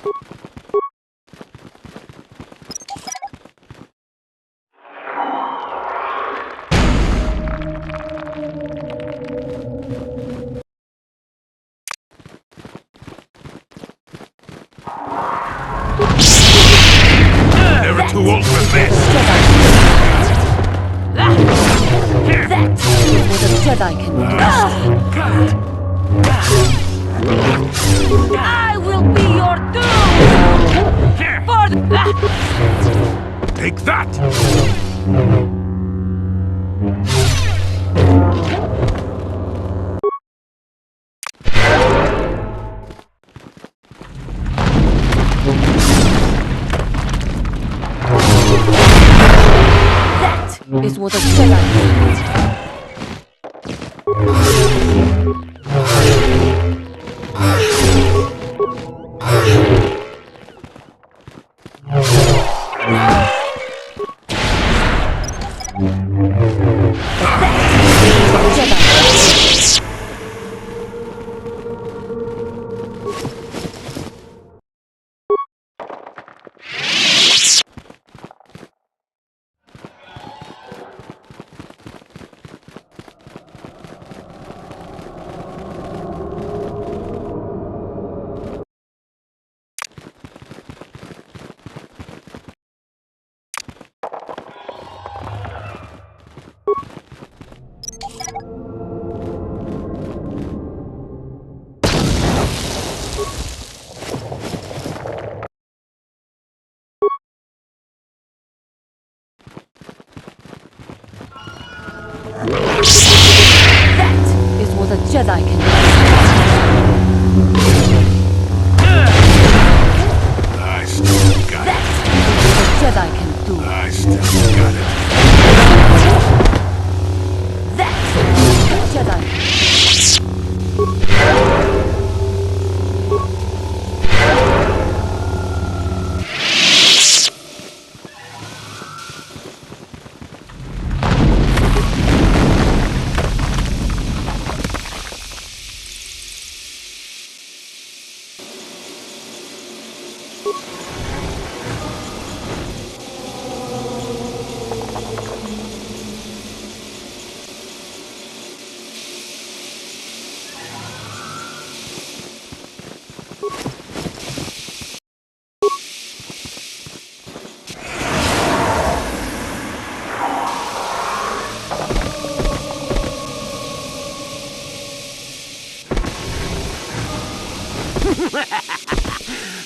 Never too old for this! That is what a Jedi can do. I will be your doom! For Take that! That is what a Jedi can do. That is what a Jedi can do. I still got it. What a Jedi can do. I still got it. That is what a Jedi can do.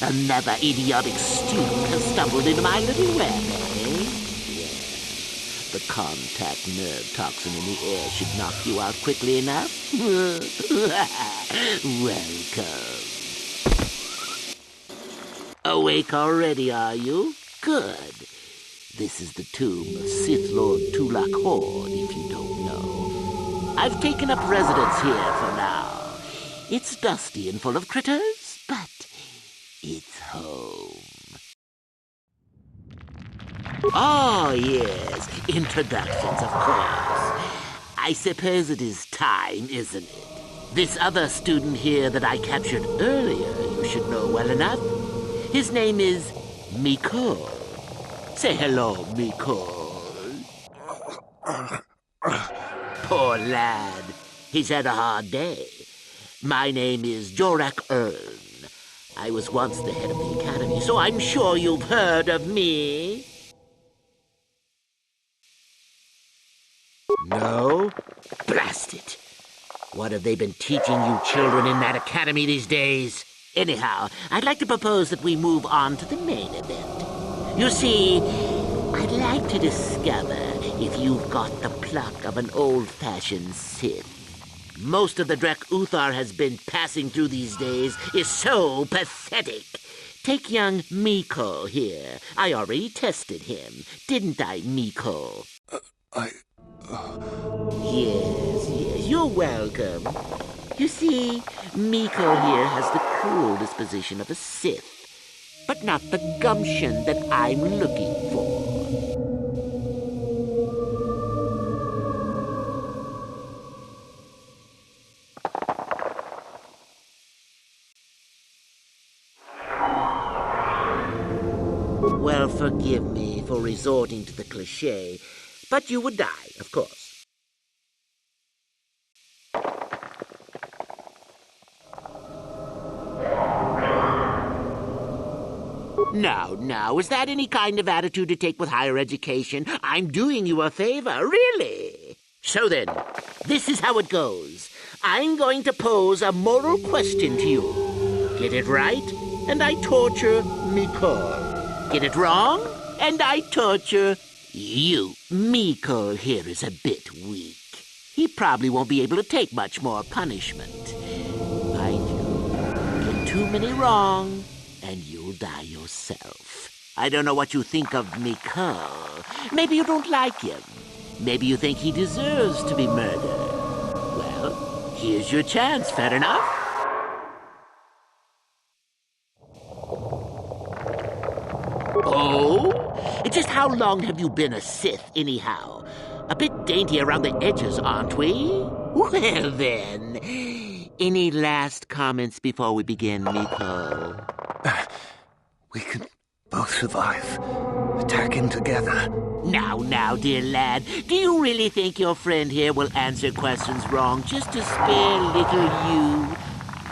Another idiotic student has stumbled into my little web, eh? Yes. The contact nerve toxin in the air should knock you out quickly enough. Welcome. Awake already, are you? Good. This is the tomb of Sith Lord Tulak Horde, if you don't know. I've taken up residence here for now. It's dusty and full of critters, but it's home. Oh, yes, introductions, of course. I suppose it is time, isn't it? This other student here that I captured earlier, you should know well enough. His name is Miko. Say hello, Miko. Poor lad. He's had a hard day. My name is Jorak Earn. I was once the head of the Academy, so I'm sure you've heard of me. No? Blast it. What have they been teaching you children in that academy these days? Anyhow, I'd like to propose that we move on to the main event. You see, I'd like to discover if you've got the pluck of an old-fashioned Sith. Most of the Drek Uthar has been passing through these days is so pathetic. Take young Miko here. I already tested him, didn't I, Miko? Yes, you're welcome. You see, Miko here has the cruel disposition of a Sith, but not the gumption that I'm looking for. well, forgive me for resorting to the cliché, but you would die, of course. Now, is that any kind of attitude to take with higher education? I'm doing you a favor, really. So then, this is how it goes. I'm going to pose a moral question to you. Get it right, and I torture Mikol. Get it wrong, and I torture you. Mikol here is a bit weak. He probably won't be able to take much more punishment. Mind you, get too many wrong, and you'll die yourself. I don't know what you think of Mikol. Maybe you don't like him. Maybe you think he deserves to be murdered. Well, here's your chance, fair enough? Oh? Just how long have you been a Sith, anyhow? A bit dainty around the edges, aren't we? Well, then. Any last comments before we begin, Mikol? We can both survive. Attacking together. Now, dear lad, do you really think your friend here will answer questions wrong just to spare little you,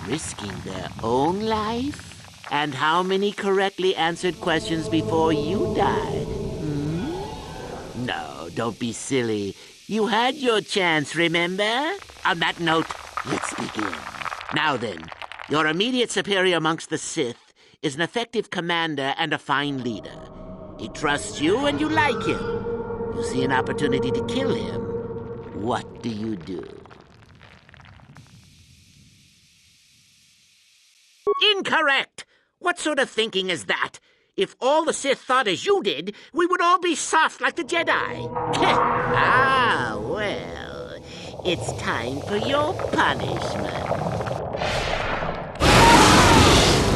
risking their own life? And how many correctly answered questions before you died? No, don't be silly. You had your chance, remember? On that note, let's begin. Now then, your immediate superior amongst the Sith is an effective commander and a fine leader. He trusts you and you like him. You see an opportunity to kill him. What do you do? Incorrect! What sort of thinking is that? If all the Sith thought as you did, we would all be soft like the Jedi. Ah, well, it's time for your punishment.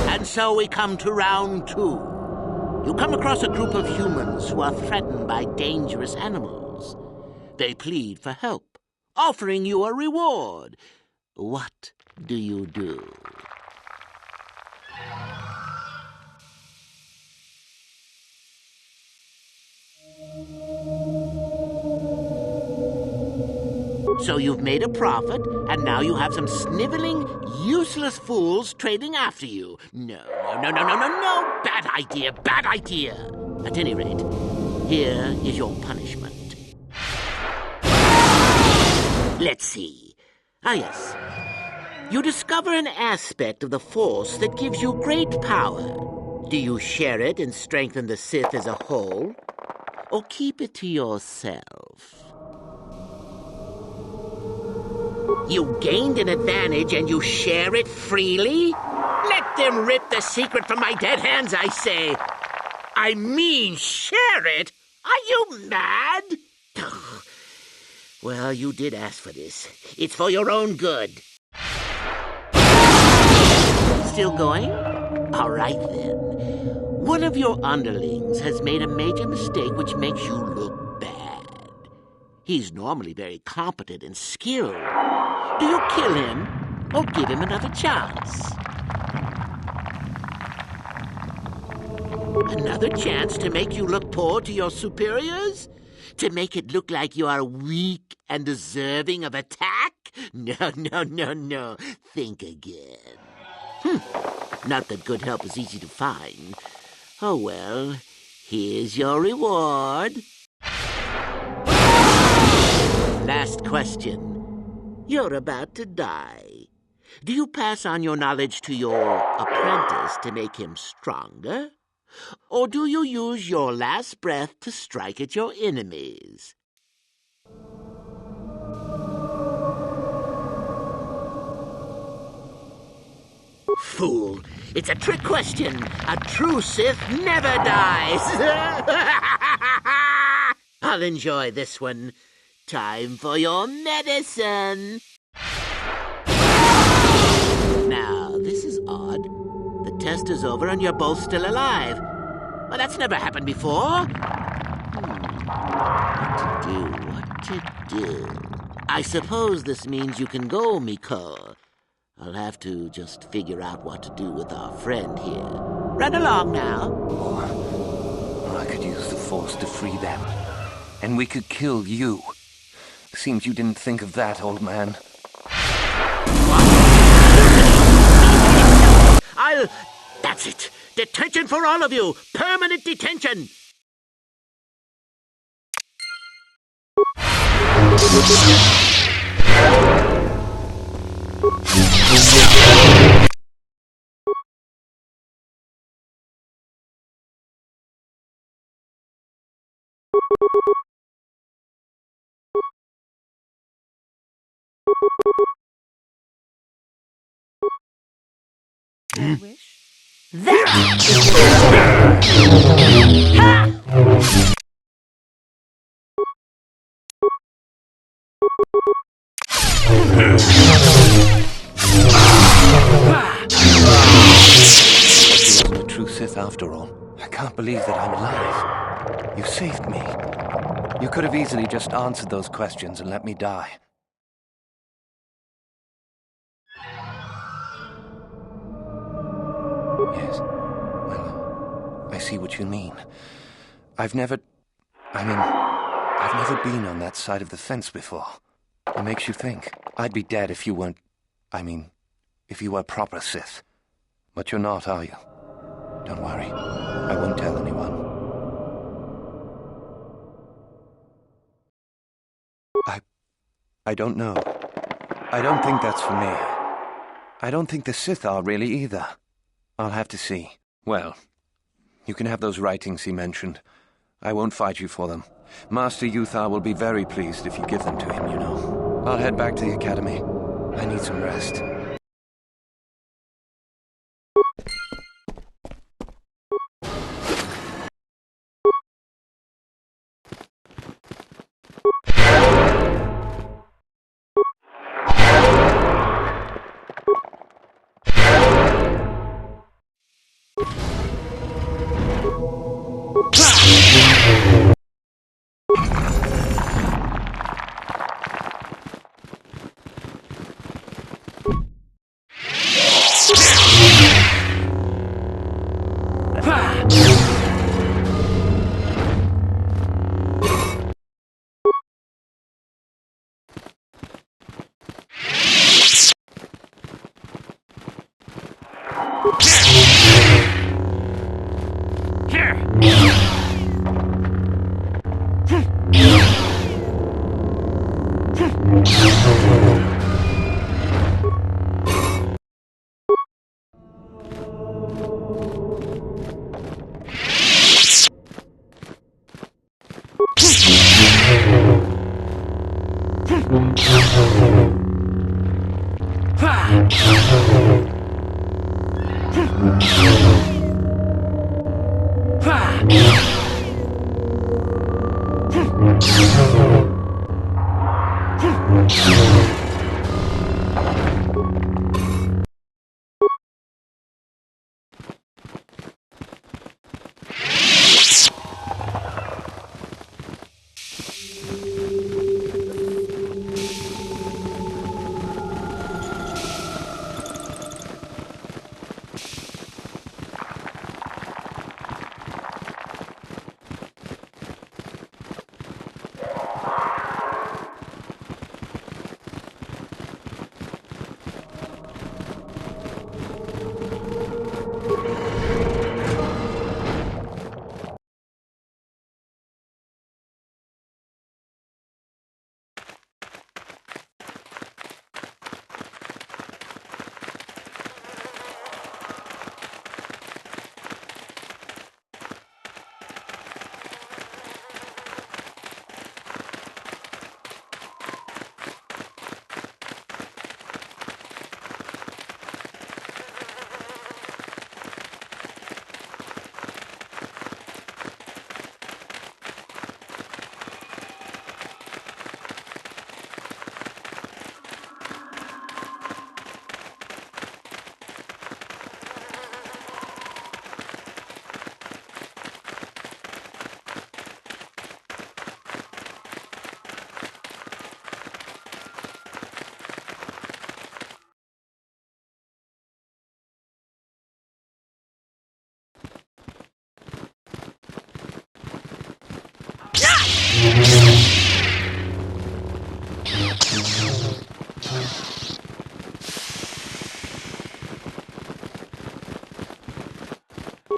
And so we come to round 2. You come across a group of humans who are threatened by dangerous animals. They plead for help, offering you a reward. What do you do? So you've made a profit, and now you have some sniveling, useless fools trading after you. No. Bad idea. At any rate, here is your punishment. Let's see. Ah, yes. You discover an aspect of the Force that gives you great power. Do you share it and strengthen the Sith as a whole? Or keep it to yourself? You gained an advantage and you share it freely? Let them rip the secret from my dead hands, I say. I mean, share it? Are you mad? Well, you did ask for this. It's for your own good. Still going? All right, then. One of your underlings has made a major mistake which makes you look bad. He's normally very competent and skilled. Do you kill him or give him another chance? Another chance to make you look poor to your superiors? To make it look like you are weak and deserving of attack? No. Think again. Not that good help is easy to find. Oh, well, here's your reward. Last question. You're about to die. Do you pass on your knowledge to your apprentice to make him stronger? Or do you use your last breath to strike at your enemies? Fool! It's a trick question. A true Sith never dies. I'll enjoy this one. Time for your medicine. Now, this is odd. The test is over and you're both still alive. Well, that's never happened before. What to do? I suppose this means you can go, Mikol. I'll have to just figure out what to do with our friend here. Run along now. I could use the Force to free them. And we could kill you. Seems you didn't think of that, old man. That's it. Detention for all of you. Permanent detention. Wish. He wasn't a true Sith after all. I can't believe that I'm alive. You saved me. You could have easily just answered those questions and let me die. Yes. Well, I see what you mean. I've never been on that side of the fence before. It makes you think. I'd be dead if you weren't... if you were proper Sith. But you're not, are you? Don't worry. I won't tell anyone. I don't know. I don't think that's for me. I don't think the Sith are really either. I'll have to see. Well, you can have those writings he mentioned. I won't fight you for them. Master Yuthar will be very pleased if you give them to him, you know. I'll head back to the Academy. I need some rest.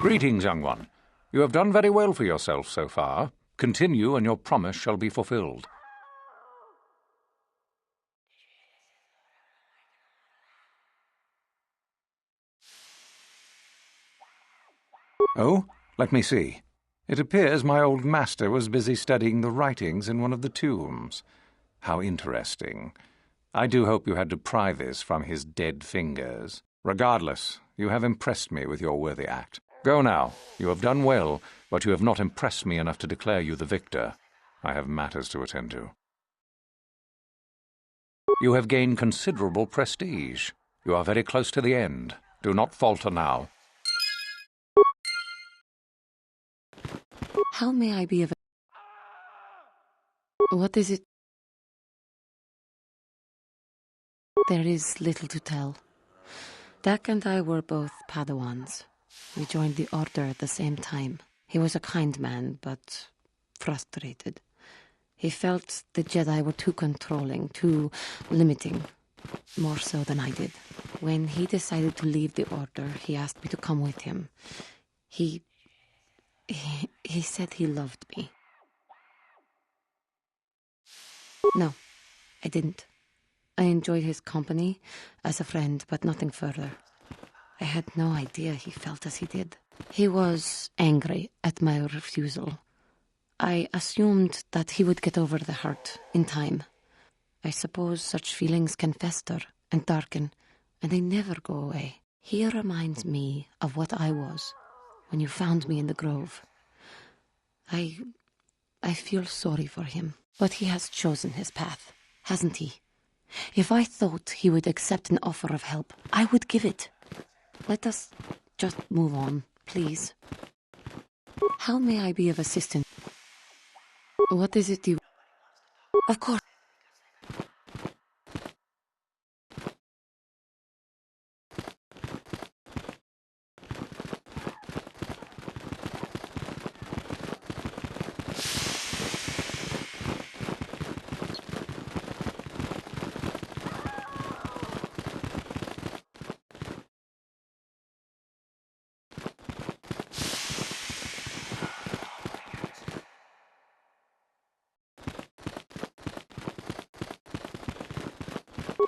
Greetings, young one. You have done very well for yourself so far. Continue, and your promise shall be fulfilled. Oh, let me see. It appears my old master was busy studying the writings in one of the tombs. How interesting. I do hope you had to pry this from his dead fingers. Regardless, you have impressed me with your worthy act. Go now. You have done well, but you have not impressed me enough to declare you the victor. I have matters to attend to. You have gained considerable prestige. You are very close to the end. Do not falter now. How may I be of... What is it? There is little to tell. Dak and I were both Padawans. We joined the Order at the same time. He was a kind man, but frustrated. He felt the Jedi were too controlling, too limiting, more so than I did. When he decided to leave the Order, he asked me to come with him. He said he loved me. No, I didn't. I enjoyed his company as a friend, but nothing further. I had no idea he felt as he did. He was angry at my refusal. I assumed that he would get over the hurt in time. I suppose such feelings can fester and darken, and they never go away. He reminds me of what I was when you found me in the grove. I feel sorry for him, but he has chosen his path, hasn't he? If I thought he would accept an offer of help, I would give it. Let us just move on, please. How may I be of assistance? What is it you... Of course.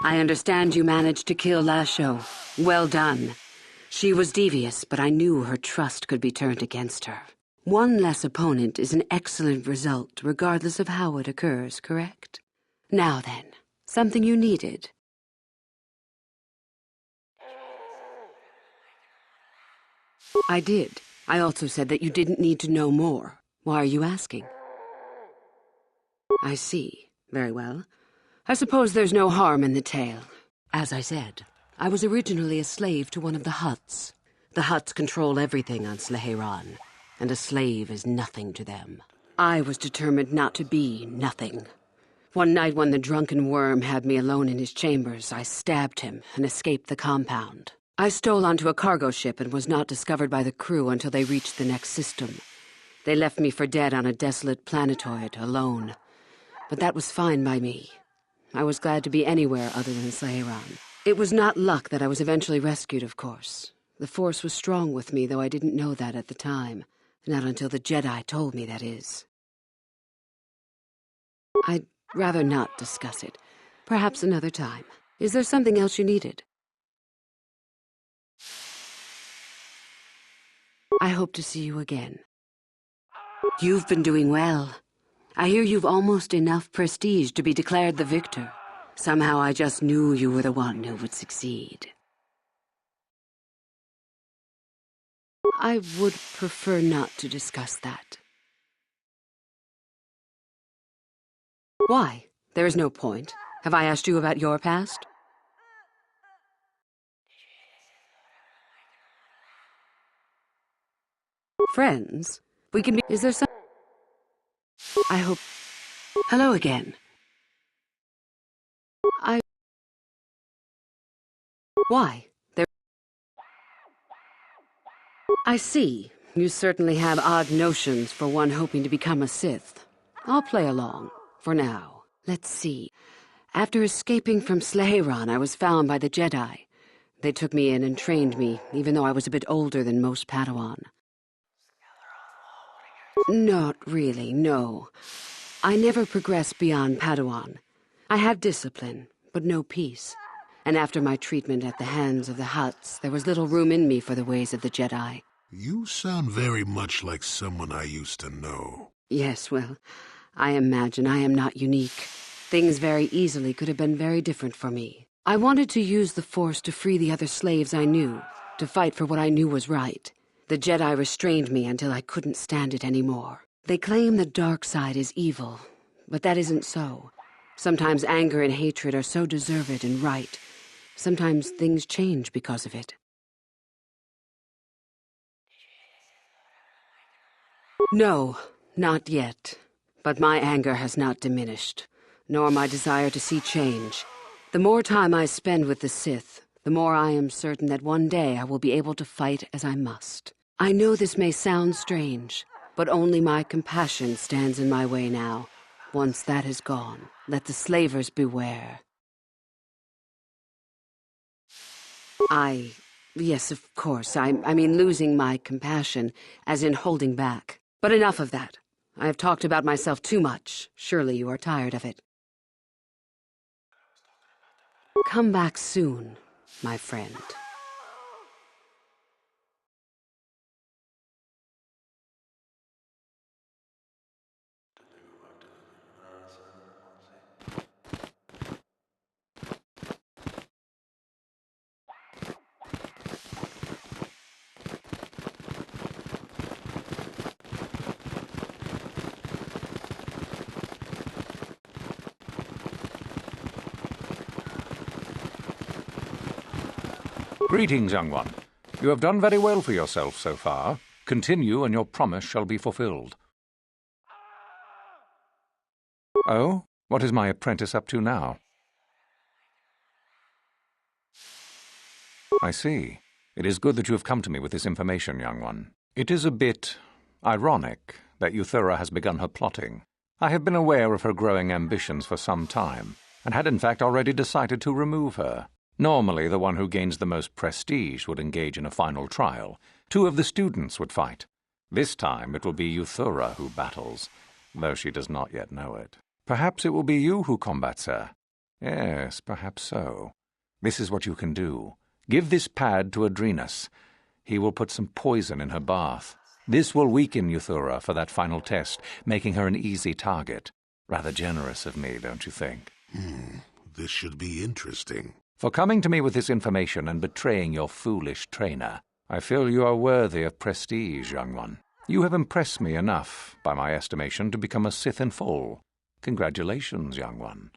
I understand you managed to kill Lasho. Well done. She was devious, but I knew her trust could be turned against her. One less opponent is an excellent result, regardless of how it occurs, correct? Now then, something you needed. I did. I also said that you didn't need to know more. Why are you asking? I see. Very well. I suppose there's no harm in the tale. As I said, I was originally a slave to one of the Hutts. The Hutts control everything on Sleheran, and a slave is nothing to them. I was determined not to be nothing. One night when the drunken worm had me alone in his chambers, I stabbed him and escaped the compound. I stole onto a cargo ship and was not discovered by the crew until they reached the next system. They left me for dead on a desolate planetoid, alone. But that was fine by me. I was glad to be anywhere other than Sleheran. It was not luck that I was eventually rescued, of course. The Force was strong with me, though I didn't know that at the time. Not until the Jedi told me, that is. I'd rather not discuss it. Perhaps another time. Is there something else you needed? I hope to see you again. You've been doing well. I hear you've almost enough prestige to be declared the victor. Somehow I just knew you were the one who would succeed. I would prefer not to discuss that. Why? There is no point. Have I asked you about your past? Friends? We can be... Is there some... I hope... Hello again. Why? There... I see. You certainly have odd notions for one hoping to become a Sith. I'll play along. For now. Let's see. After escaping from Sleheran, I was found by the Jedi. They took me in and trained me, even though I was a bit older than most Padawan. Not really, no. I never progressed beyond Padawan. I had discipline, but no peace. And after my treatment at the hands of the Hutts, there was little room in me for the ways of the Jedi. You sound very much like someone I used to know. Yes, well, I imagine I am not unique. Things very easily could have been very different for me. I wanted to use the Force to free the other slaves I knew, to fight for what I knew was right. The Jedi restrained me until I couldn't stand it anymore. They claim the dark side is evil, but that isn't so. Sometimes anger and hatred are so deserved and right. Sometimes things change because of it. No, not yet. But my anger has not diminished, nor my desire to see change. The more time I spend with the Sith, the more I am certain that one day I will be able to fight as I must. I know this may sound strange, but only my compassion stands in my way now. Once that is gone, let the slavers beware. Yes, of course, I mean losing my compassion, as in holding back. But enough of that. I have talked about myself too much. Surely you are tired of it. Come back soon, my friend. Greetings, young one. You have done very well for yourself so far. Continue, and your promise shall be fulfilled. Oh? What is my apprentice up to now? I see. It is good that you have come to me with this information, young one. It is a bit ironic that Euthura has begun her plotting. I have been aware of her growing ambitions for some time, and had in fact already decided to remove her. Normally, the one who gains the most prestige would engage in a final trial. 2 of the students would fight. This time it will be Euthura who battles, though she does not yet know it. Perhaps it will be you who combats her. Yes, perhaps so. This is what you can do. Give this pad to Adrenus. He will put some poison in her bath. This will weaken Euthura for that final test, making her an easy target. Rather generous of me, don't you think? This should be interesting. For coming to me with this information and betraying your foolish trainer, I feel you are worthy of prestige, young one. You have impressed me enough, by my estimation, to become a Sith in full. Congratulations, young one.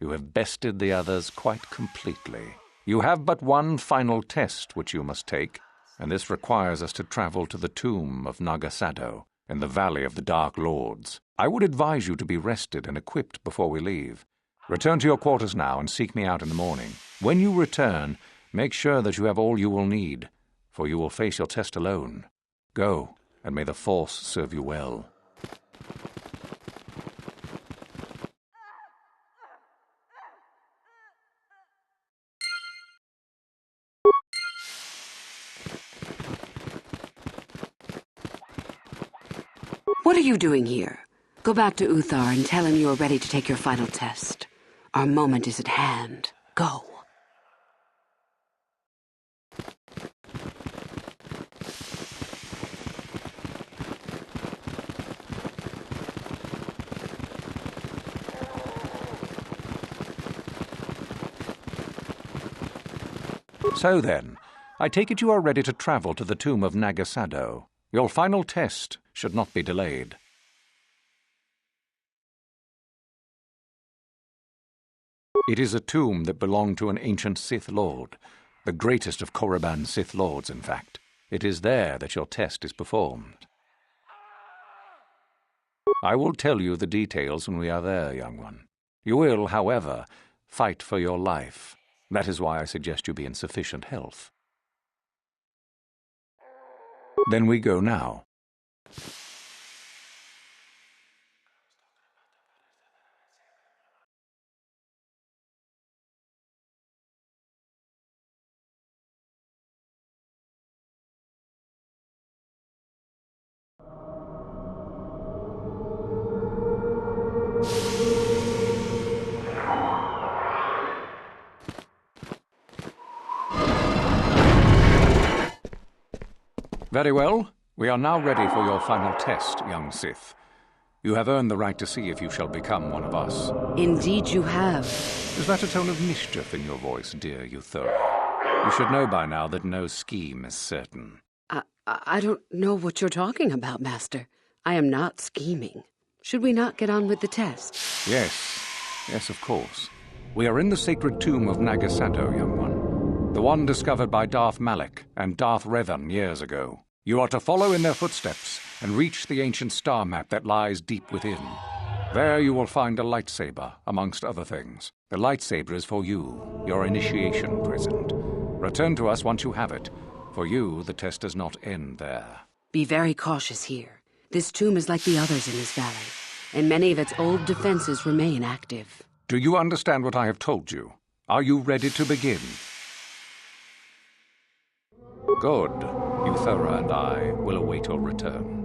You have bested the others quite completely. You have but one final test which you must take, and this requires us to travel to the tomb of Nagasado in the Valley of the Dark Lords. I would advise you to be rested and equipped before we leave. Return to your quarters now and seek me out in the morning. When you return, make sure that you have all you will need, for you will face your test alone. Go, and may the Force serve you well. What are you doing here? Go back to Uthar and tell him you are ready to take your final test. Our moment is at hand. Go. So then, I take it you are ready to travel to the tomb of Nagasado. Your final test should not be delayed. It is a tomb that belonged to an ancient Sith Lord, the greatest of Korriban Sith Lords, in fact. It is there that your test is performed. I will tell you the details when we are there, young one. You will, however, fight for your life. That is why I suggest you be in sufficient health. Then we go now. Very well. We are now ready for your final test, young Sith. You have earned the right to see if you shall become one of us. Indeed you have. Is that a tone of mischief in your voice, dear Euthura? You should know by now that no scheme is certain. I don't know what you're talking about, Master. I am not scheming. Should we not get on with the test? Yes. Yes, of course. We are in the sacred tomb of Nagasato, young one. The one discovered by Darth Malak and Darth Revan years ago. You are to follow in their footsteps and reach the ancient star map that lies deep within. There you will find a lightsaber, amongst other things. The lightsaber is for you, your initiation present. Return to us once you have it. For you, the test does not end there. Be very cautious here. This tomb is like the others in this valley, and many of its old defenses remain active. Do you understand what I have told you? Are you ready to begin? Good. Euthura and I will await your return.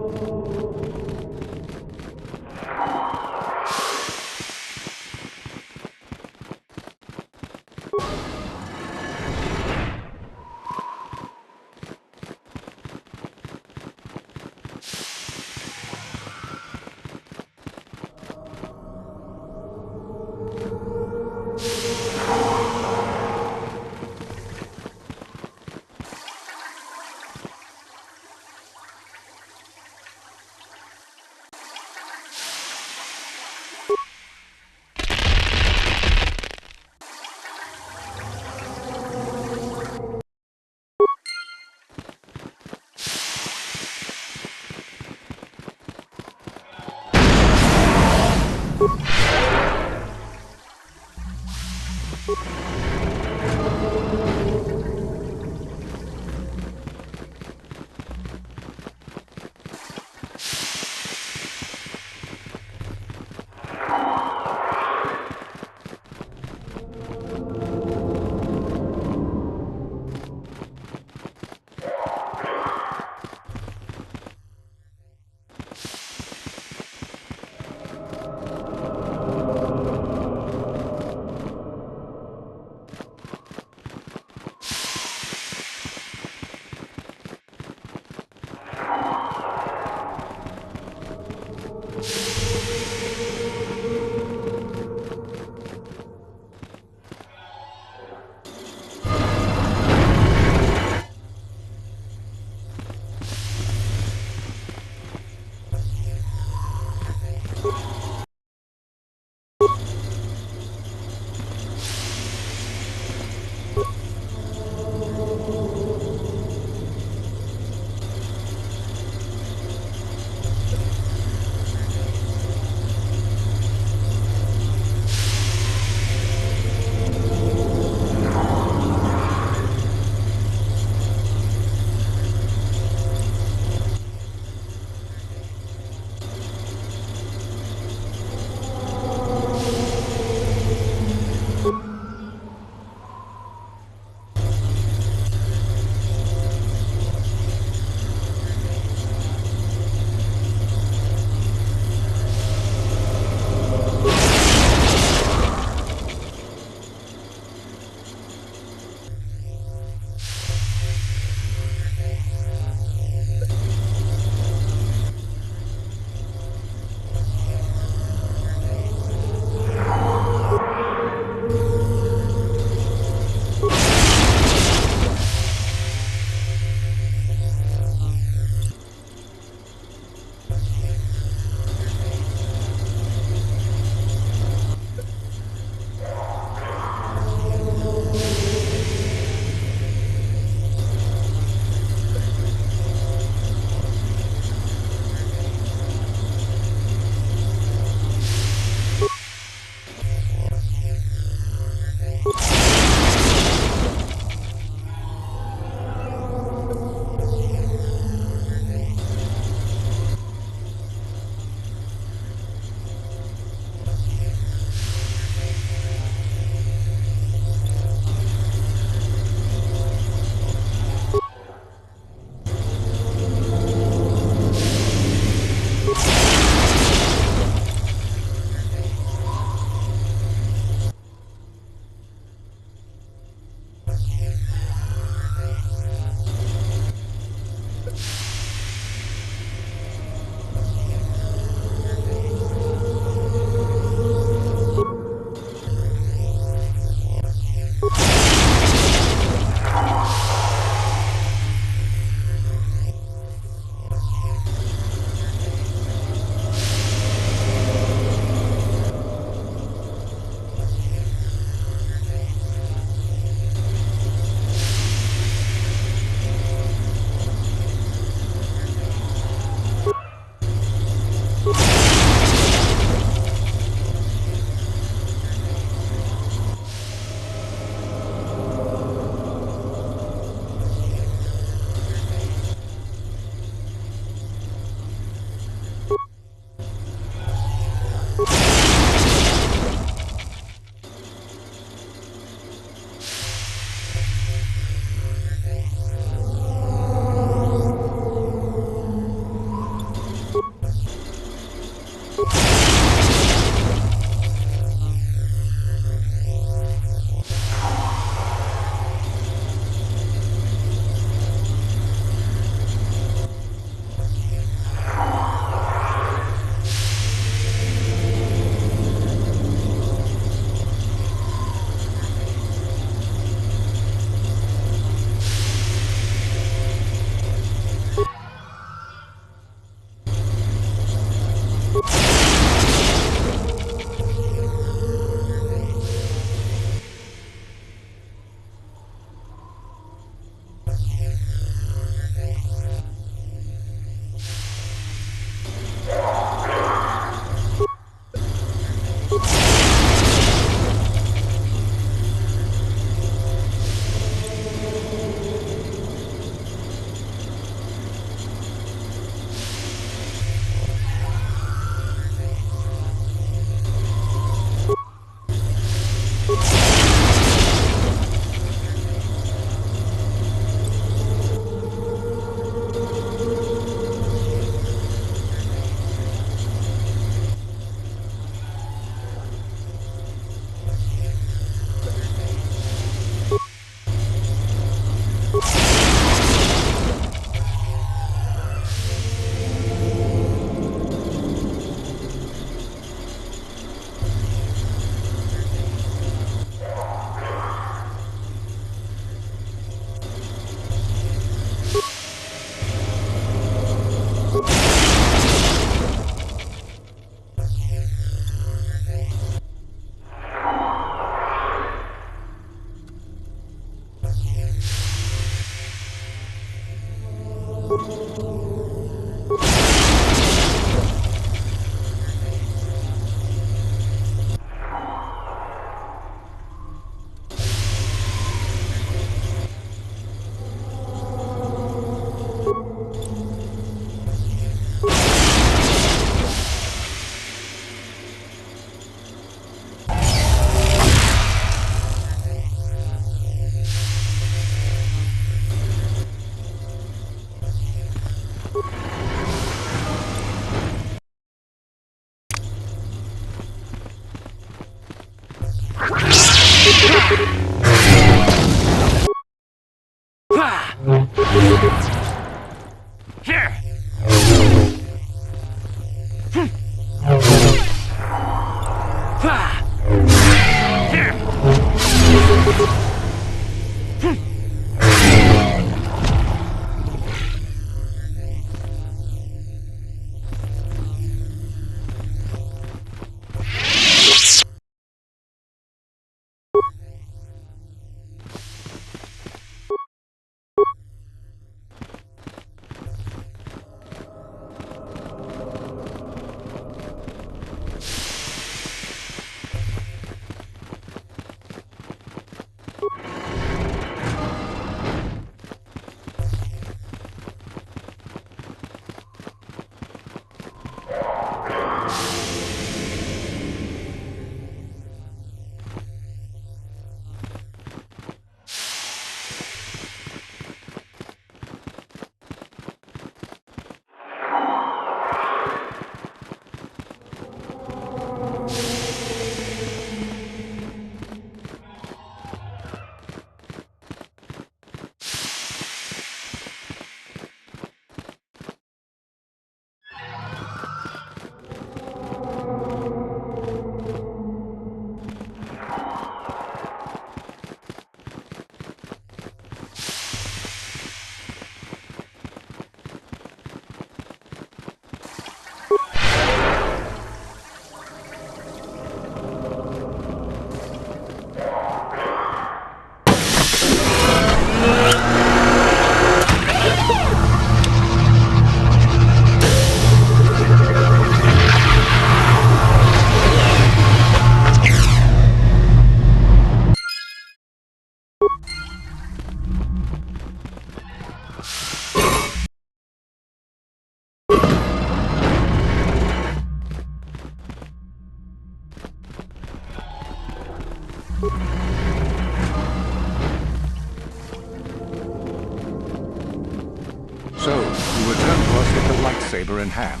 saber in hand,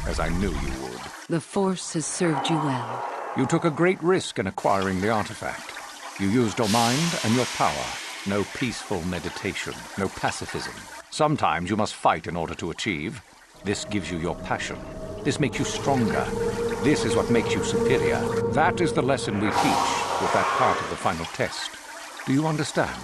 as I knew you would. The Force has served you well. You took a great risk in acquiring the artifact. You used your mind and your power. No peaceful meditation, no pacifism. Sometimes you must fight in order to achieve. This gives you your passion. This makes you stronger. This is what makes you superior. That is the lesson we teach with that part of the final test. Do you understand?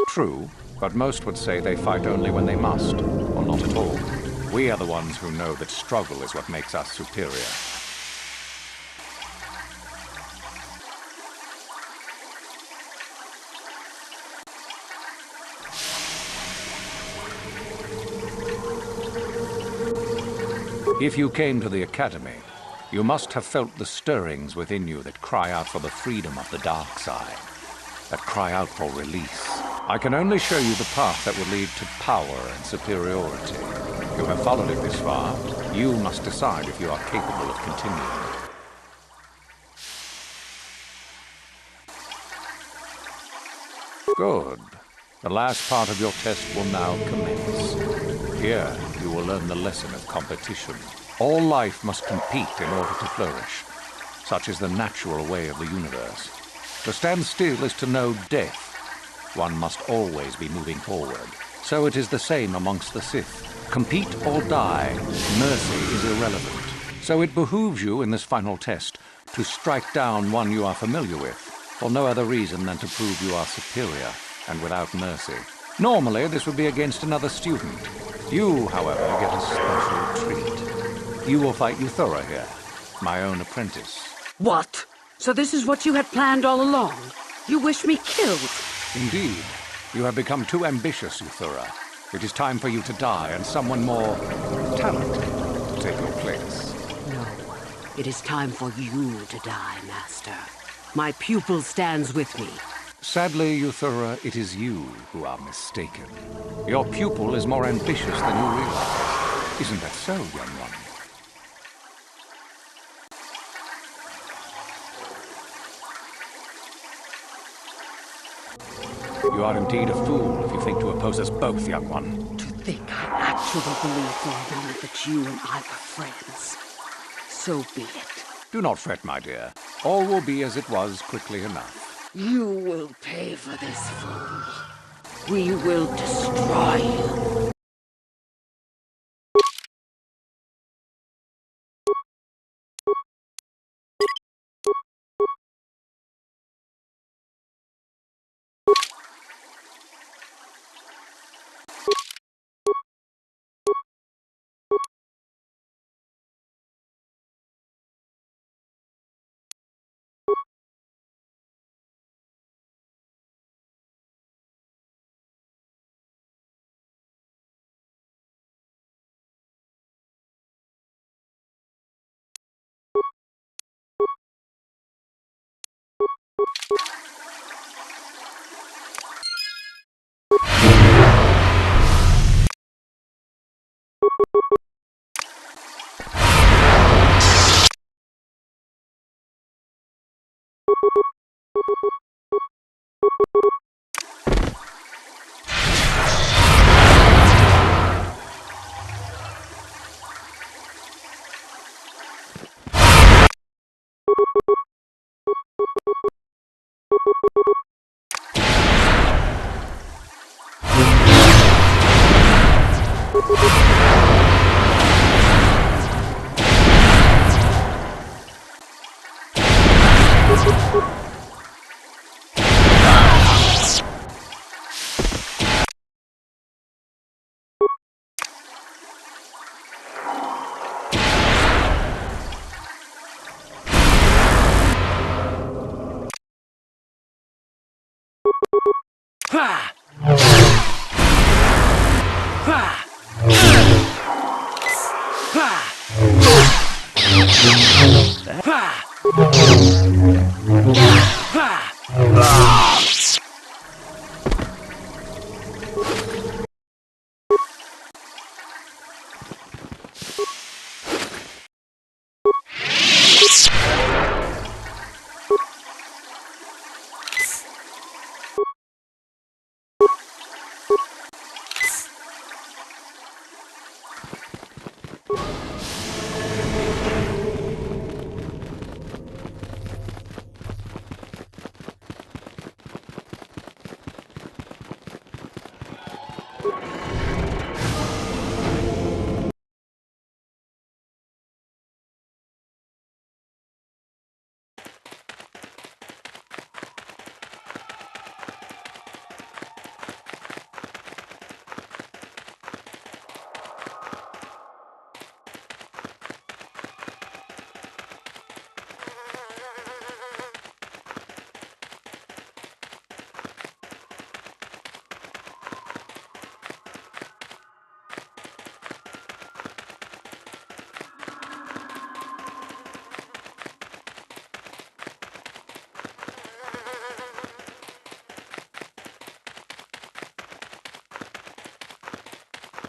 True, but most would say they fight only when they must, or not at all. We are the ones who know that struggle is what makes us superior. If you came to the Academy, you must have felt the stirrings within you that cry out for the freedom of the dark side, that cry out for release. I can only show you the path that will lead to power and superiority. You have followed it this far. You must decide if you are capable of continuing. Good. The last part of your test will now commence. Here, you will learn the lesson of competition. All life must compete in order to flourish. Such is the natural way of the universe. To stand still is to know death. One must always be moving forward. So it is the same amongst the Sith. Compete or die. Mercy is irrelevant. So it behooves you in this final test to strike down one you are familiar with, for no other reason than to prove you are superior and without mercy. Normally, this would be against another student. You, however, get a special treat. You will fight Euthura here, my own apprentice. What? So this is what you had planned all along? You wish me killed? Indeed. You have become too ambitious, Euthura. It is time for you to die, and someone more talented to take your place. No. It is time for you to die, Master. My pupil stands with me. Sadly, Euthura, it is you who are mistaken. Your pupil is more ambitious than you realize. Isn't that so, young one? You are indeed a fool if you think to oppose us both, young one. To think I actually believed for a moment that you and I were friends. So be it. Do not fret, my dear. All will be as it was quickly enough. You will pay for this, fool. We will destroy you.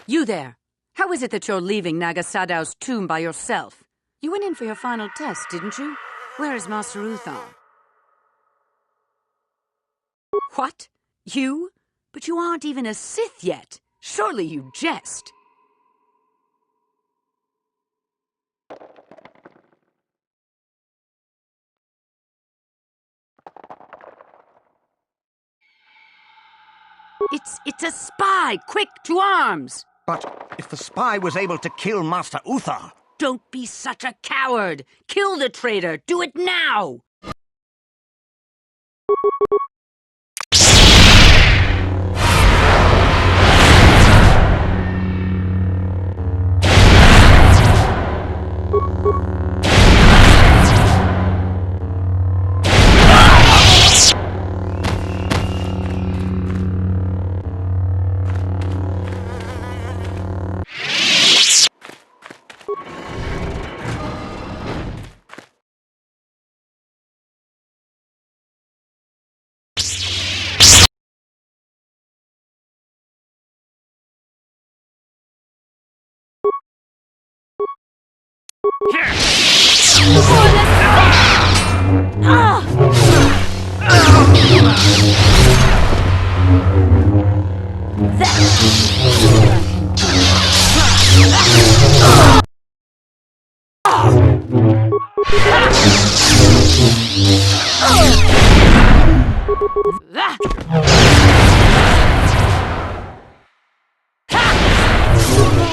You there! How is it that you're leaving Nagasadow's tomb by yourself? You went in for your final test, didn't you? Where is Master Uthar? What? You? But you aren't even a Sith yet. Surely you jest. It's a spy! Quick, to arms! But if the spy was able to kill Master Uthar... Don't be such a coward! Kill the traitor! Do it now!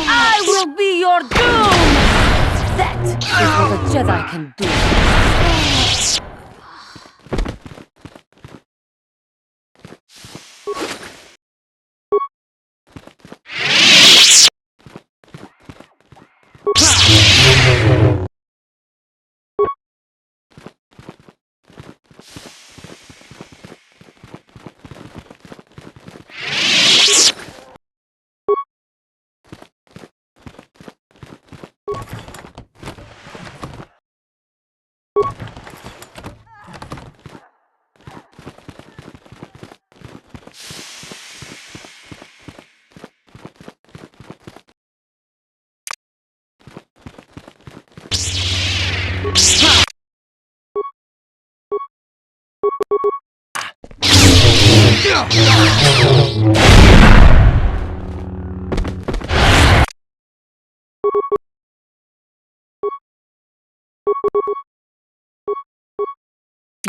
I will be your doom! That is what a Jedi can do.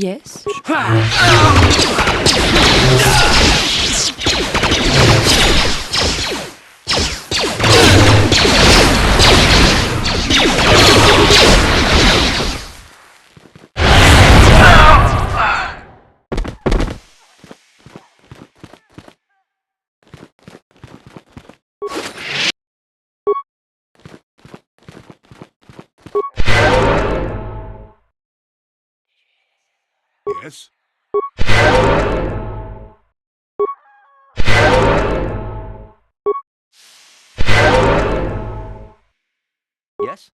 Yes? Yes? Yes?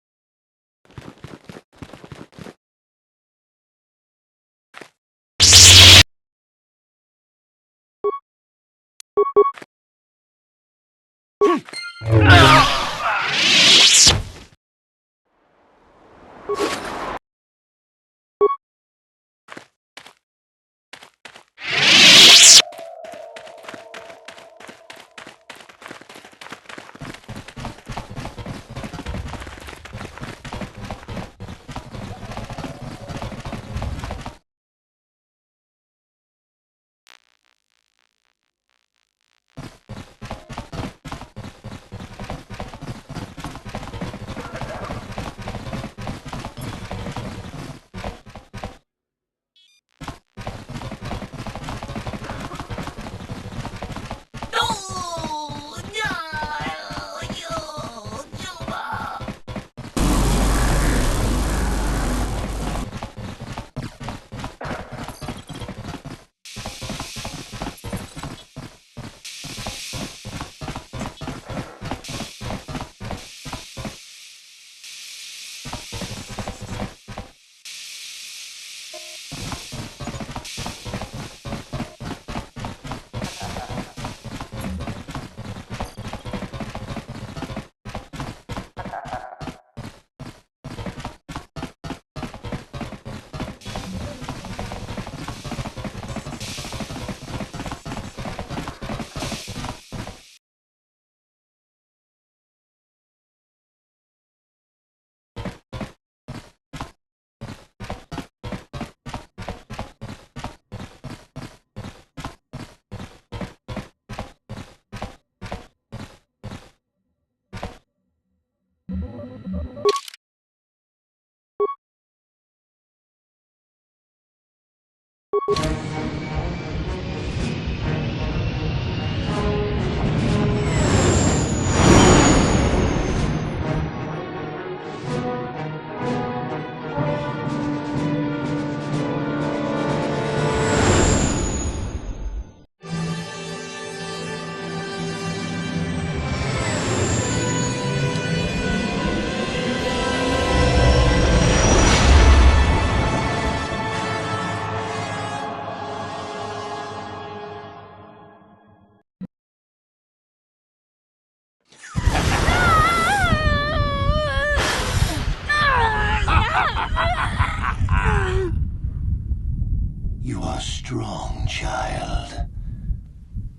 You are strong, child.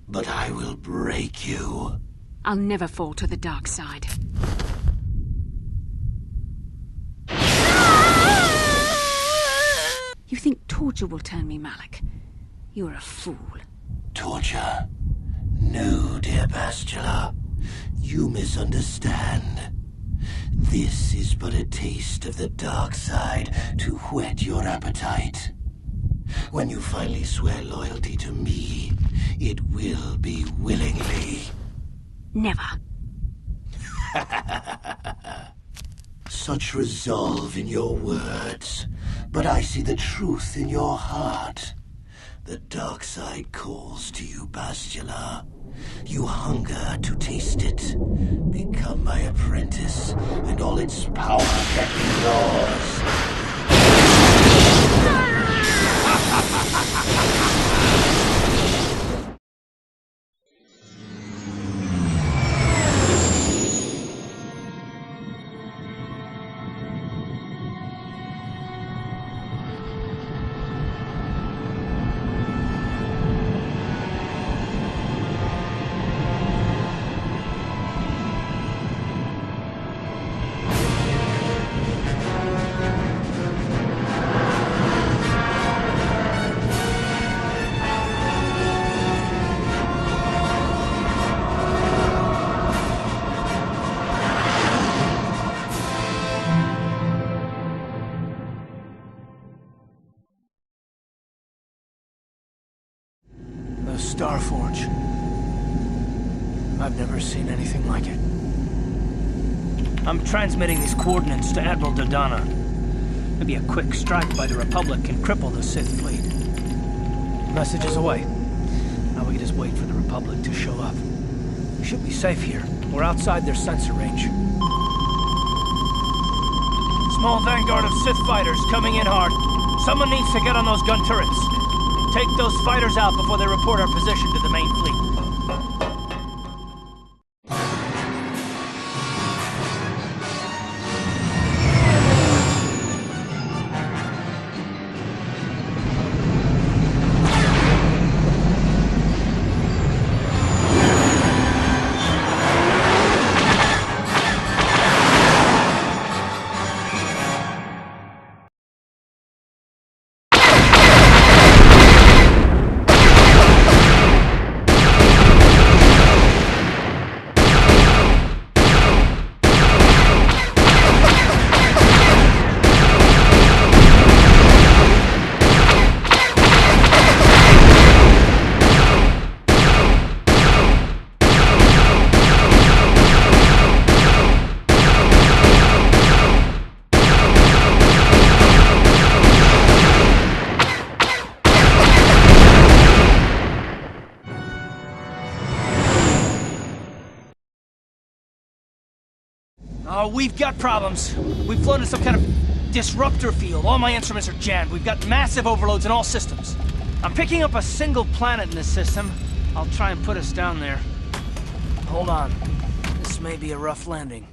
But I will break you. I'll never fall to the dark side. You think torture will turn me, Malik? You're a fool. Torture? No, dear Bastila. You misunderstand. This is but a taste of the dark side to whet your appetite. When you finally swear loyalty to me, it will be willingly. Never. Such resolve in your words, but I see the truth in your heart. The dark side calls to you, Bastila. You hunger to taste it. Become my apprentice, and all its power can be yours. Starforge. I've never seen anything like it. I'm transmitting these coordinates to Admiral Dodonna. Maybe a quick strike by the Republic can cripple the Sith fleet. Message is away. Now we can just wait for the Republic to show up. We should be safe here. We're outside their sensor range. Small vanguard of Sith fighters coming in hard. Someone needs to get on those gun turrets. Take those fighters out before they report our position to the main fleet. Oh, we've got problems. We've flown in some kind of disruptor field. All my instruments are jammed. We've got massive overloads in all systems. I'm picking up a single planet in this system. I'll try and put us down there. Hold on. This may be a rough landing.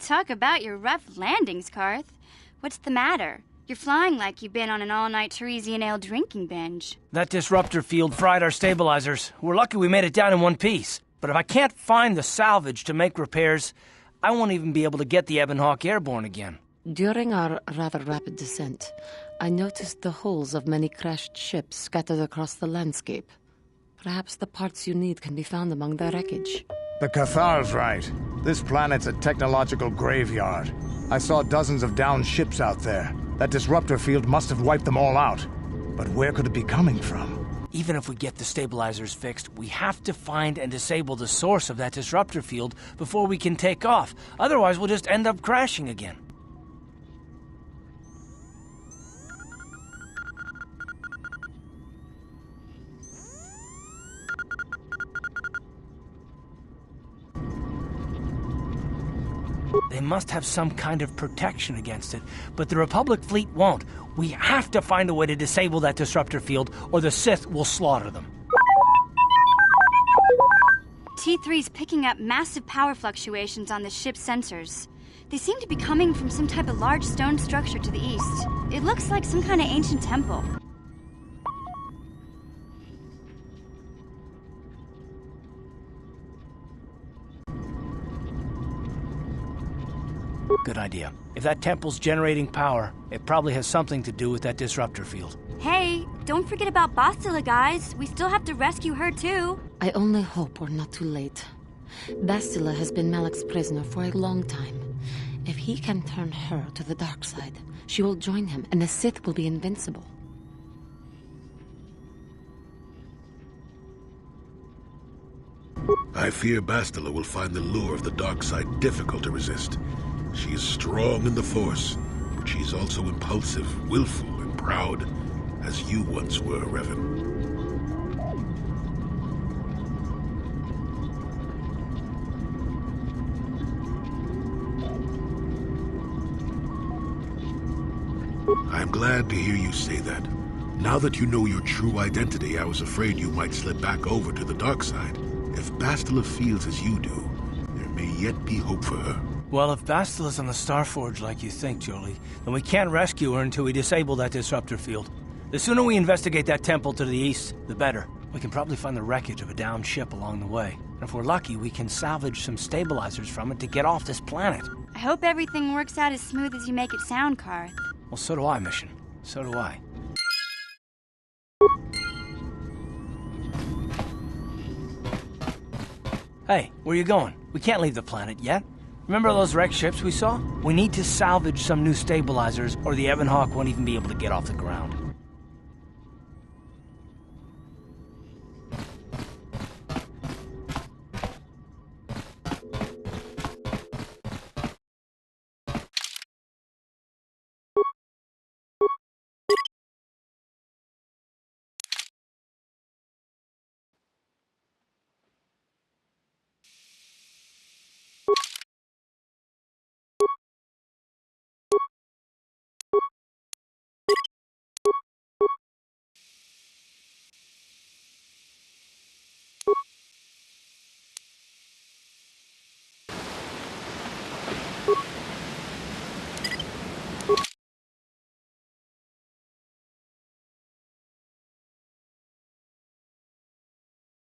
Talk about your rough landings, Karth. What's the matter? You're flying like you've been on an all-night Teresian ale drinking binge. That disruptor field fried our stabilizers. We're lucky we made it down in one piece. But if I can't find the salvage to make repairs, I won't even be able to get the Ebon Hawk airborne again. During our rather rapid descent, I noticed the hulls of many crashed ships scattered across the landscape. Perhaps the parts you need can be found among the wreckage. The Cathar's right. This planet's a technological graveyard. I saw dozens of downed ships out there. That disruptor field must have wiped them all out. But where could it be coming from? Even if we get the stabilizers fixed, we have to find and disable the source of that disruptor field before we can take off. Otherwise, we'll just end up crashing again. They must have some kind of protection against it, but the Republic fleet won't. We have to find a way to disable that disruptor field, or the Sith will slaughter them. T3's picking up massive power fluctuations on the ship's sensors. They seem to be coming from some type of large stone structure to the east. It looks like some kind of ancient temple. Good idea. If that temple's generating power, it probably has something to do with that disruptor field. Hey, don't forget about Bastila, guys. We still have to rescue her, too. I only hope we're not too late. Bastila has been Malak's prisoner for a long time. If he can turn her to the dark side, she will join him, and the Sith will be invincible. I fear Bastila will find the lure of the dark side difficult to resist. She is strong in the Force, but she is also impulsive, willful, and proud, as you once were, Revan. I'm glad to hear you say that. Now that you know your true identity, I was afraid you might slip back over to the dark side. If Bastila feels as you do, there may yet be hope for her. Well, if Bastila's on the Starforge like you think, Jolie, then we can't rescue her until we disable that disruptor field. The sooner we investigate that temple to the east, the better. We can probably find the wreckage of a downed ship along the way. And if we're lucky, we can salvage some stabilizers from it to get off this planet. I hope everything works out as smooth as you make it sound, Karth. Well, so do I, Mission. So do I. Hey, where you going? We can't leave the planet yet. Remember those wrecked ships we saw? We need to salvage some new stabilizers, or the Ebon Hawk won't even be able to get off the ground.